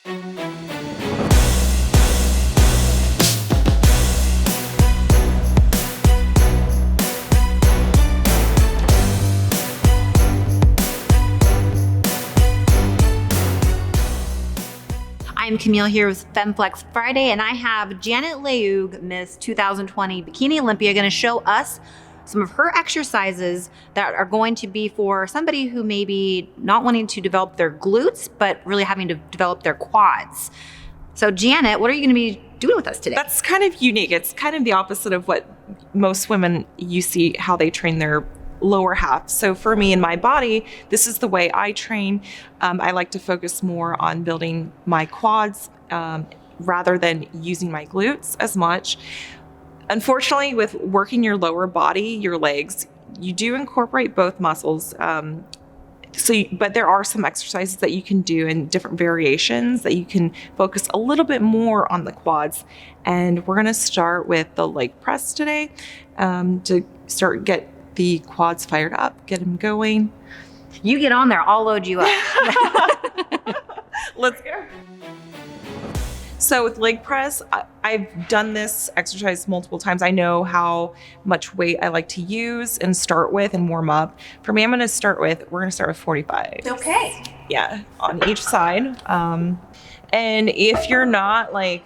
I'm Camille here with FemFlex Friday, and I have Janet Leug, Miss 2020 Bikini Olympia, going to show us some of her exercises that are going to be for somebody who may be not wanting to develop their glutes, but really having to develop their quads. So Janet, what are you going to be doing with us today? That's kind of unique. It's kind of the opposite of what most women, you see how they train their lower half. So for me and my body, this is the way I train. I like to focus more on building my quads rather than using my glutes as much. Unfortunately, with working your lower body, your legs, you do incorporate both muscles. But there are some exercises that you can do in different variations that you can focus a little bit more on the quads. And we're gonna start with the leg press today to get the quads fired up, get them going. You get on there, I'll load you up. Let's go. So with leg press, I've done this exercise multiple times. I know how much weight I like to use and start with and warm up. For me, we're gonna start with 45. Okay. Yeah, on each side. And if you're not like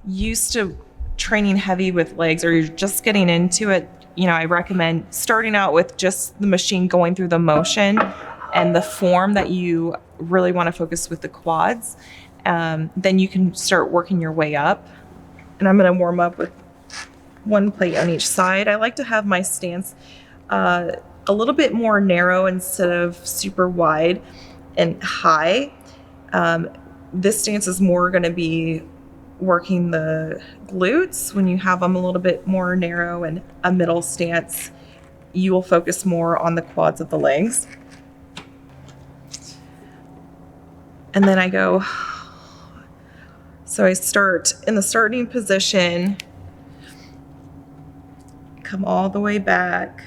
used to training heavy with legs, or you're just getting into it, I recommend starting out with just the machine, going through the motion and the form that you really want to focus with the quads. Then you can start working your way up. And I'm going to warm up with one plate on each side. I like to have my stance a little bit more narrow instead of super wide and high. This stance is more going to be working the glutes. When you have them a little bit more narrow and a middle stance, you will focus more on the quads of the legs. And then I go, so I start in the starting position, come all the way back.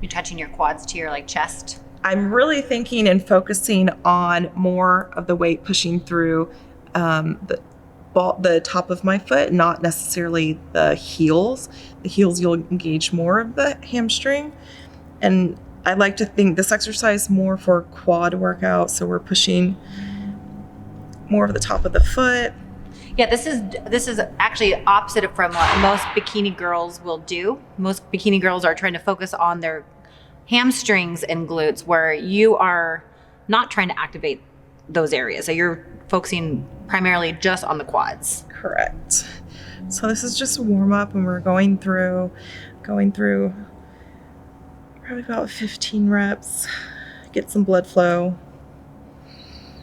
You're touching your quads to your chest. I'm really thinking and focusing on more of the weight pushing through the top of my foot, not necessarily the heels. The heels, you'll engage more of the hamstring. And I like to think this exercise more for quad workout. So we're pushing more of the top of the foot. Yeah, this is actually opposite from what most bikini girls will do. Most bikini girls are trying to focus on their hamstrings and glutes, where you are not trying to activate those areas. So you're focusing primarily just on the quads. Correct. So this is just warm up, and we're going through probably about 15 reps, get some blood flow.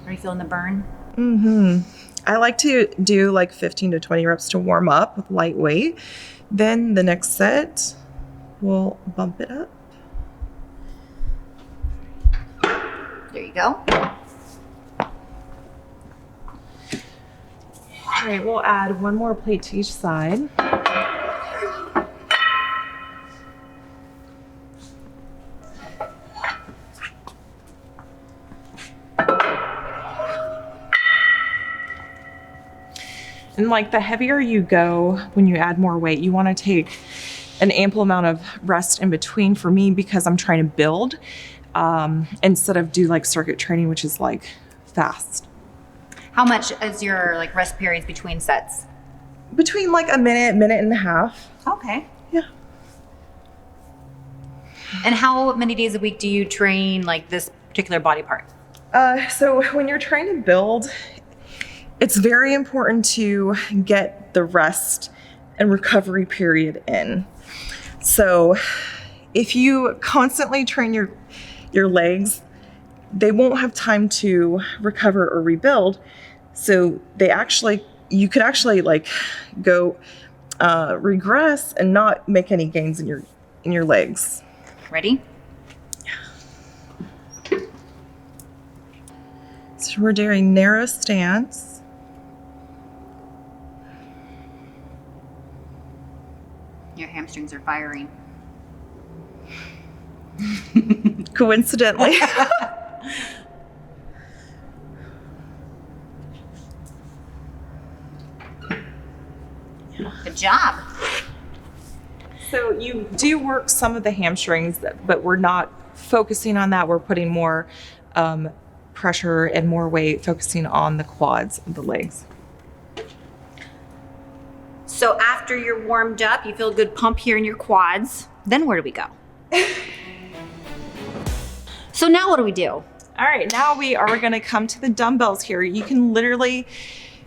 Are you feeling the burn? Mm-hmm. I like to do 15 to 20 reps to warm up with light weight. Then the next set, we'll bump it up. There you go. All right, we'll add one more plate to each side. And the heavier you go, when you add more weight, you want to take an ample amount of rest in between. For me, because I'm trying to build, instead of do circuit training, which is fast. How much is your rest periods between sets? Between a minute and a half. Okay. Yeah. And how many days a week do you train this particular body part? So when you're trying to build, it's very important to get the rest and recovery period in. So if you constantly train your legs, they won't have time to recover or rebuild. So you could actually go regress and not make any gains in your legs. Ready? So we're doing narrow stance. Your hamstrings are firing. Coincidentally. Good job. So you do work some of the hamstrings, but we're not focusing on that. We're putting more pressure and more weight focusing on the quads of the legs. So after you're warmed up, you feel a good pump here in your quads. Then where do we go? So now what do we do? All right, now we are gonna come to the dumbbells here. You can literally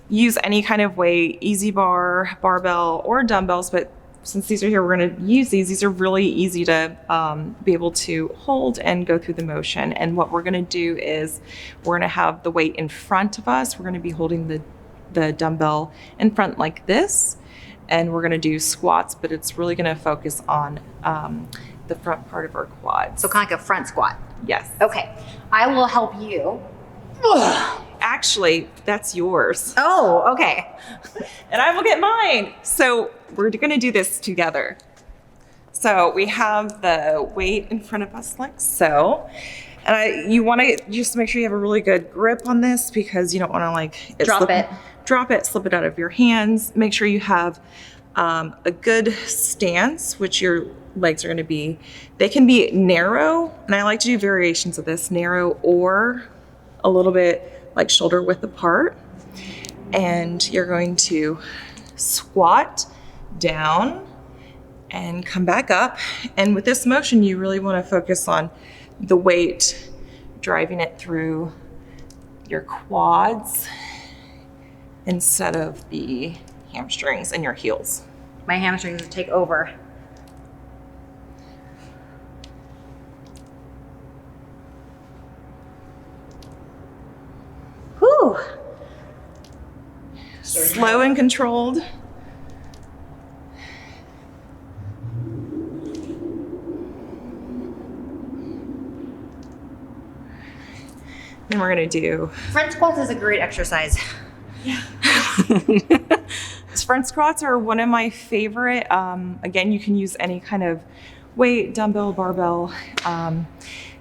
use any kind of weight, easy bar, barbell, or dumbbells, but since these are here, we're gonna use these. These are really easy to be able to hold and go through the motion. And what we're gonna do is we're gonna have the weight in front of us. We're gonna be holding the dumbbell in front like this. And we're gonna do squats, but it's really gonna focus on the front part of our quads. So kind of like a front squat. Yes. Okay, I will help you. Actually, that's yours. Oh, okay. And I will get mine. So we're gonna do this together. So we have the weight in front of us like so. And you wanna just make sure you have a really good grip on this because you don't wanna like Drop it, slip it out of your hands. Make sure you have a good stance, which your legs are gonna be. They can be narrow, and I like to do variations of this, narrow or a little bit like shoulder width apart. And you're going to squat down and come back up. And with this motion, you really want to focus on the weight, driving it through your quads instead of the hamstrings and your heels. My hamstrings will take over. Whew. Slow and controlled. Then we're gonna do Front squats is a great exercise. front squats are one of my favorite. Again, you can use any kind of weight, dumbbell, barbell.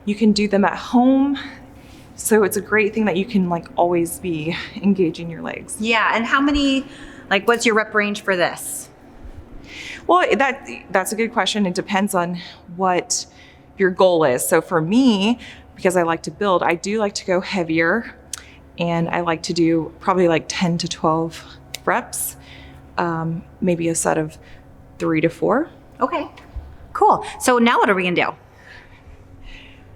You can do them at home. So it's a great thing that you can like always be engaging your legs. Yeah, and how many, like what's your rep range for this? Well, that's a good question. It depends on what your goal is. So for me, because I like to build, I do like to go heavier, and I like to do probably like 10 to 12 reps, maybe a set of 3 to 4. Okay, cool. So now what are we gonna do?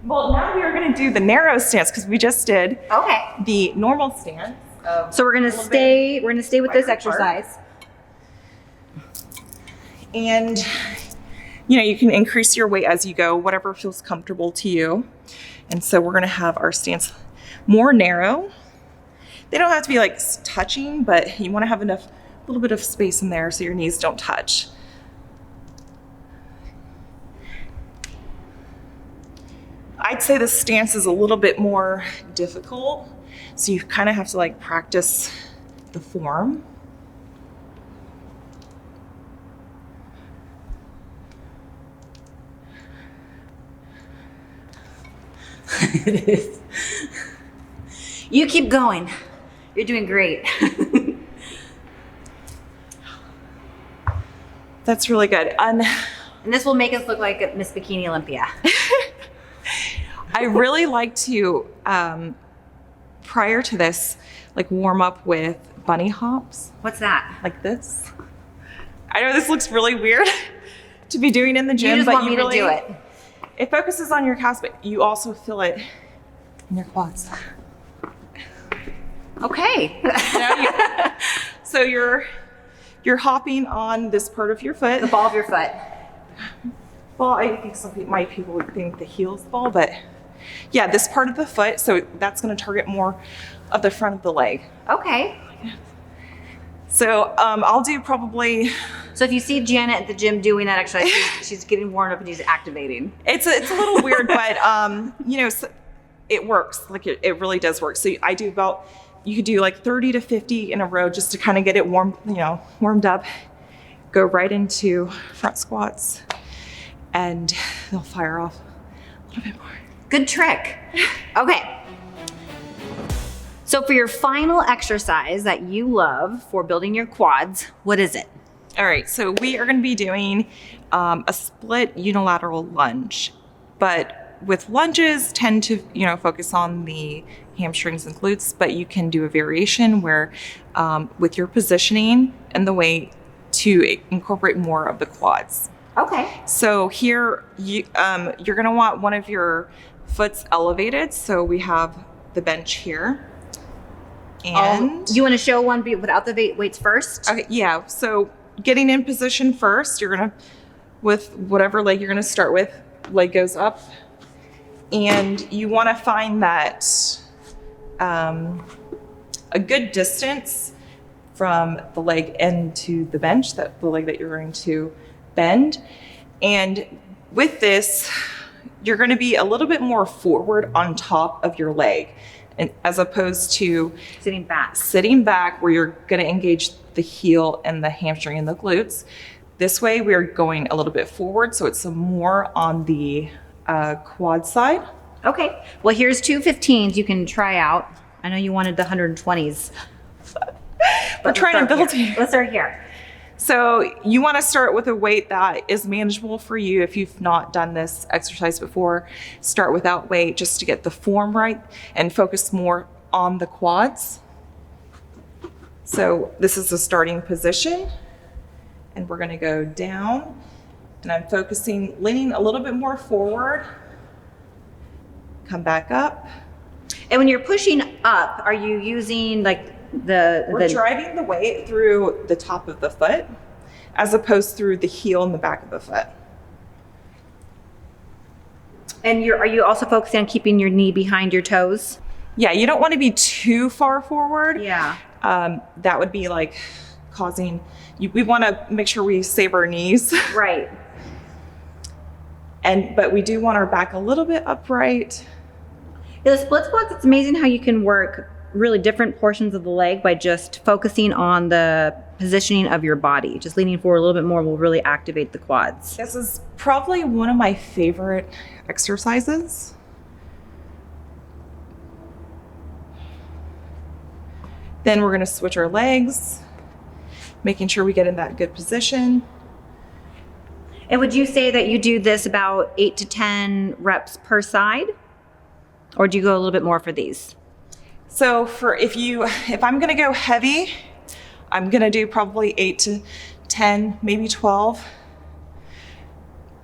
Well, now we are going to do the narrow stance because we just did Okay. the normal stance. So we're gonna stay with this wider exercise. And you can increase your weight as you go, whatever feels comfortable to you. And so we're going to have our stance more narrow. They don't have to be like touching, but you want to have a little bit of space in there so your knees don't touch. I'd say the stance is a little bit more difficult, so you kind of have to like practice the form. It is. You keep going. You're doing great. That's really good. And this will make us look like Miss Bikini Olympia. I really like to, prior to this, like warm up with bunny hops. What's that? Like this. I know this looks really weird to be doing in the gym, You just but want me to do it. It focuses on your calves, but you also feel it in your quads. Okay. So you're hopping on this part of your foot. The ball of your foot. Well, I think some people would think the heel's the ball, but yeah, this part of the foot. So that's going to target more of the front of the leg. Okay. So I'll do probably. So if you see Janet at the gym doing that exercise, she's getting warmed up and she's activating. It's a little weird, but so it works. Like it really does work. So I do you could do like 30 to 50 in a row just to kind of get it warmed up. Go right into front squats, and they'll fire off a little bit more. Good trick. Okay. So for your final exercise that you love for building your quads, what is it? All right, so we are going to be doing a split unilateral lunge, but with lunges tend to, focus on the hamstrings and glutes, but you can do a variation where with your positioning and the weight to incorporate more of the quads. Okay. So here you're going to want one of your foots elevated. So we have the bench here. And you want to show one without the weights first? Okay, yeah. So getting in position first, you're going to, with whatever leg you're going to start with, leg goes up. And you want to find that a good distance from the leg end to the bench, the leg that you're going to bend. And with this, you're going to be a little bit more forward on top of your leg, and as opposed to sitting back where you're going to engage the heel and the hamstring and the glutes. This way we're going a little bit forward, so it's more on the quad side. Okay. Well, here's 2 15s you can try out. I know you wanted the 120s. We're trying to build here. Let's start here. So you want to start with a weight that is manageable for you. If you've not done this exercise before, start without weight just to get the form right and focus more on the quads. So this is the starting position, and we're going to go down, and I'm focusing, leaning a little bit more forward, come back up. And when you're pushing up, are you using like we're driving the weight through the top of the foot as opposed through the heel and the back of the foot. And are you also focusing on keeping your knee behind your toes? Yeah, you don't want to be too far forward. Yeah. That would be like causing, we want to make sure we save our knees. Right. But we do want our back a little bit upright. Yeah, the split squats, it's amazing how you can work really different portions of the leg by just focusing on the positioning of your body. Just leaning forward a little bit more will really activate the quads. This is probably one of my favorite exercises. Then we're going to switch our legs, making sure we get in that good position. And would you say that you do this about 8 to 10 reps per side? Or do you go a little bit more for these? So if I'm going to go heavy, I'm going to do probably 8 to 10, maybe 12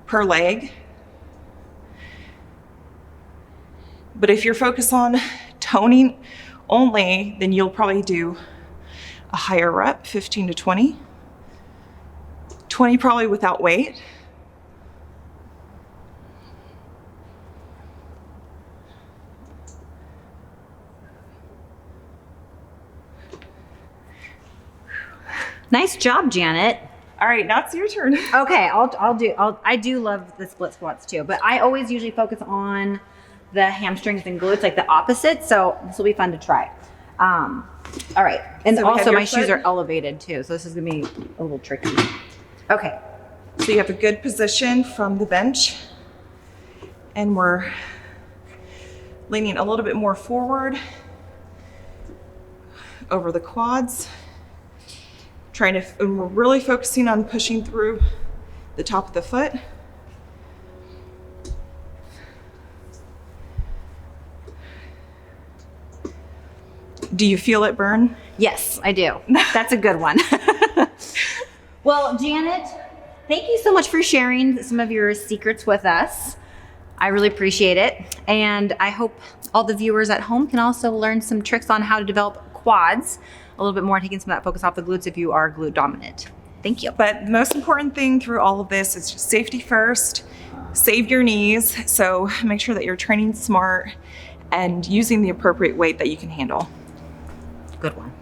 per leg. But if you're focused on toning only, then you'll probably do a higher rep, 15 to 20. 20 probably without weight. Nice job, Janet. All right, now it's your turn. Okay, I do love the split squats too, but I always usually focus on the hamstrings and glutes, like the opposite. So this will be fun to try. All right, and So also my shoes are elevated too, so this is gonna be a little tricky. Okay. So you have a good position from the bench, and we're leaning a little bit more forward over the quads. And we're really focusing on pushing through the top of the foot. Do you feel it burn? Yes, I do. That's a good one. Well, Janet, thank you so much for sharing some of your secrets with us. I really appreciate it. And I hope all the viewers at home can also learn some tricks on how to develop quads a little bit more, taking some of that focus off the glutes if you are glute dominant. Thank you. But the most important thing through all of this is just safety first. Save your knees. So make sure that you're training smart and using the appropriate weight that you can handle. Good one.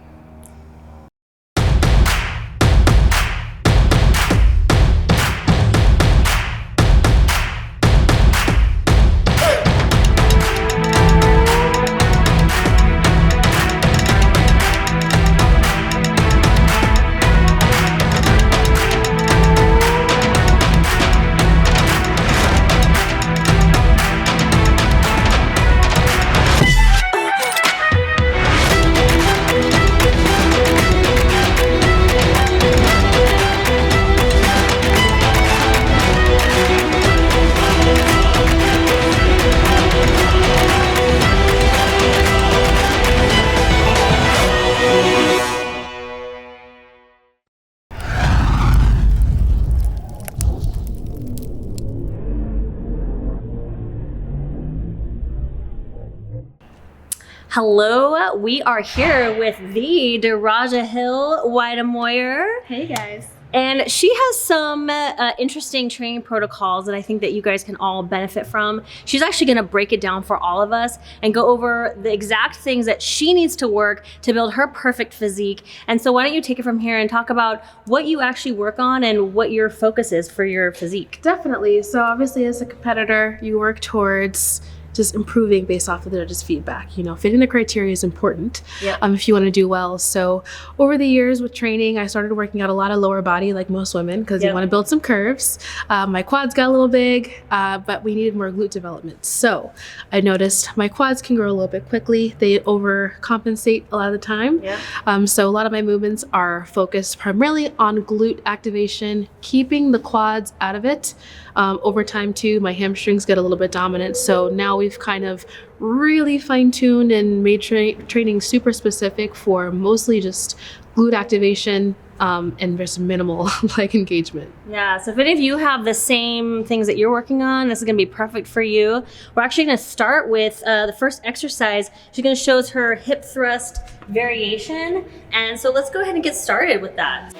Hello, we are here with the Daraja Hill Moyer. Hey guys. And she has some interesting training protocols that I think that you guys can all benefit from. She's actually gonna break it down for all of us and go over the exact things that she needs to work to build her perfect physique. And so why don't you take it from here and talk about what you actually work on and what your focus is for your physique. Definitely. So obviously as a competitor, you work towards just improving based off of the judges' feedback. You know, fitting the criteria is important if you want to do well. So over the years with training, I started working out a lot of lower body like most women because you want to build some curves. My quads got a little big, but we needed more glute development. So I noticed my quads can grow a little bit quickly. They overcompensate a lot of the time. So a lot of my movements are focused primarily on glute activation, keeping the quads out of it. Over time too, my hamstrings get a little bit dominant. So now we've kind of really fine-tuned and made training super specific for mostly just glute activation and just minimal leg engagement. Yeah, so if any of you have the same things that you're working on, this is gonna be perfect for you. We're actually gonna start with the first exercise. She's gonna show us her hip thrust variation. And so let's go ahead and get started with that.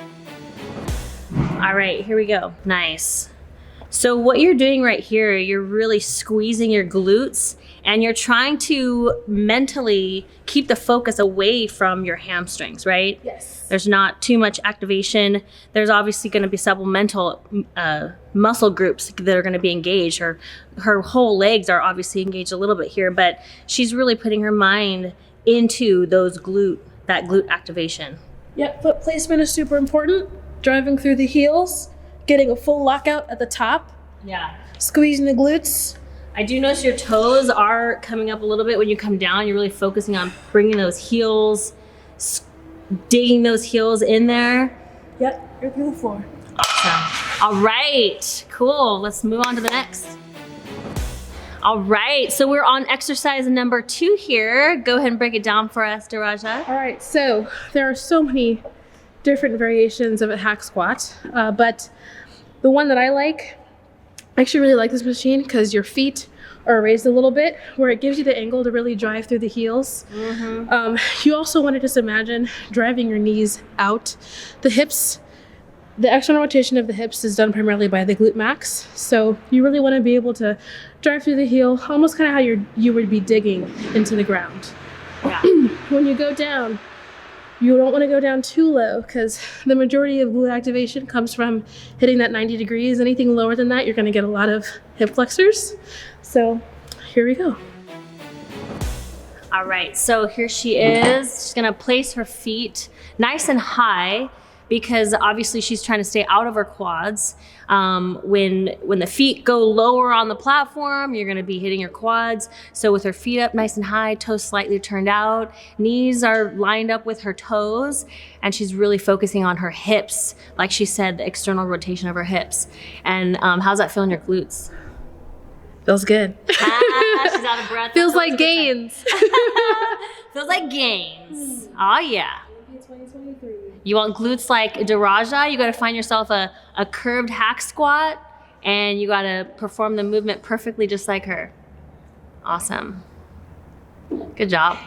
All right, here we go, nice. So what you're doing right here, you're really squeezing your glutes and you're trying to mentally keep the focus away from your hamstrings, right? Yes. There's not too much activation. There's obviously going to be supplemental muscle groups that are going to be engaged. Her whole legs are obviously engaged a little bit here, but she's really putting her mind into that glute activation. Yep, foot placement is super important. Driving through the heels. Getting a full lockout at the top. Yeah. Squeezing the glutes. I do notice your toes are coming up a little bit when you come down. You're really focusing on bringing those heels, digging those heels in there. Yep, you're through the floor. Awesome. All right, cool. Let's move on to the next. All right, so we're on exercise number 2 here. Go ahead and break it down for us, Daraja. All right, so there are so many different variations of a hack squat, but the one that I actually really like this machine because your feet are raised a little bit where it gives you the angle to really drive through the heels. You also want to just imagine driving your knees out. The hips, the external rotation of the hips is done primarily by the glute max. So you really want to be able to drive through the heel, almost kind of how you would be digging into the ground. Yeah. When you go down, you don't want to go down too low because the majority of glute activation comes from hitting that 90 degrees. Anything lower than that, you're going to get a lot of hip flexors. So here we go. All right, so here she is. She's gonna place her feet nice and high because obviously she's trying to stay out of her quads. When the feet go lower on the platform, you're gonna be hitting your quads. So with her feet up nice and high, toes slightly turned out, knees are lined up with her toes, and she's really focusing on her hips. Like she said, the external rotation of her hips. And how's that feeling your glutes? Feels good. She's out of breath. Feels like gains. Feels like gains. Oh yeah. 2023. You want glutes like Daraja, you gotta find yourself a curved hack squat and you gotta perform the movement perfectly just like her. Awesome. Good job.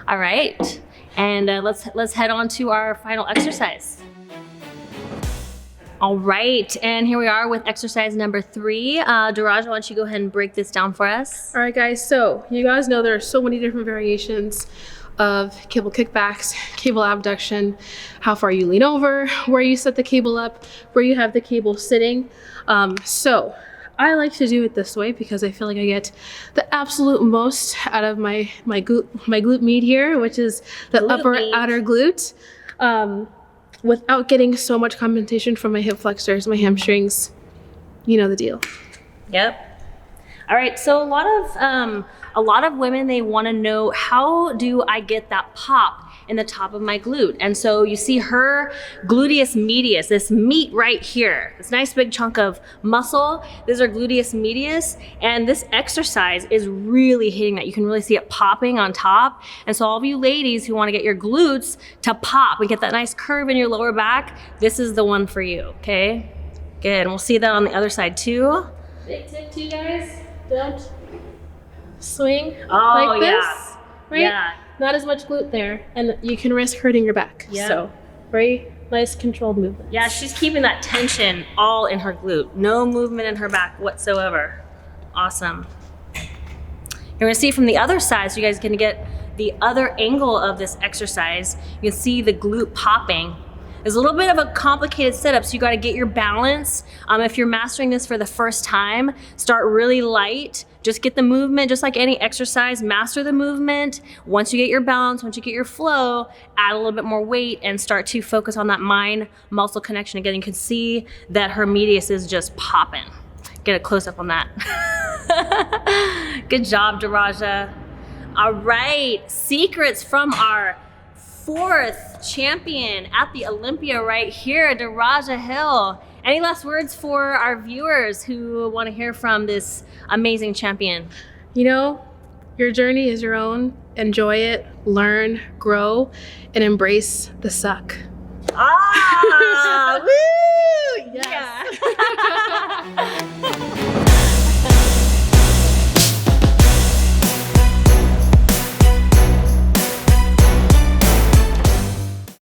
All right, and let's head on to our final exercise. All right, and here we are with exercise number 3. Daraja, why don't you go ahead and break this down for us? All right, guys, so you guys know there are so many different variations of cable kickbacks, cable abduction, how far you lean over, where you set the cable up, where you have the cable sitting. So I like to do it this way because I feel like I get the absolute most out of my glute meat here, which is the outer glute, without getting so much compensation from my hip flexors, my hamstrings. You know the deal. Yep. All right, so a lot of women, they want to know, how do I get that pop in the top of my glute? And so you see her gluteus medius, this meat right here, this nice big chunk of muscle. This is our gluteus medius, and this exercise is really hitting that. You can really see it popping on top. And so all of you ladies who want to get your glutes to pop and get that nice curve in your lower back, this is the one for you, okay? Good, and we'll see that on the other side too. Big tip too, guys. Don't swing Oh, like this. yeah. right? Yeah. Not as much glute there, and you can risk hurting your back. Yeah. So, very nice controlled movement. Yeah, she's keeping that tension all in her glute. No movement in her back whatsoever. Awesome. You're gonna see from the other side, so you guys can get the other angle of this exercise. You can see the glute popping. It's a little bit of a complicated setup, so you gotta get your balance. If you're mastering this for the first time, start really light. Just get the movement, just like any exercise, master the movement. Once you get your balance, once you get your flow, add a little bit more weight and start to focus on that mind-muscle connection. Again, you can see that her medius is just popping. Get a close-up on that. Good job, Daraja. All right, secrets from our 4th champion at the Olympia right here, Daraja Hill. Any last words for our viewers who want to hear from this amazing champion? You know, your journey is your own. Enjoy it, learn, grow, and embrace the suck. Ah, woo!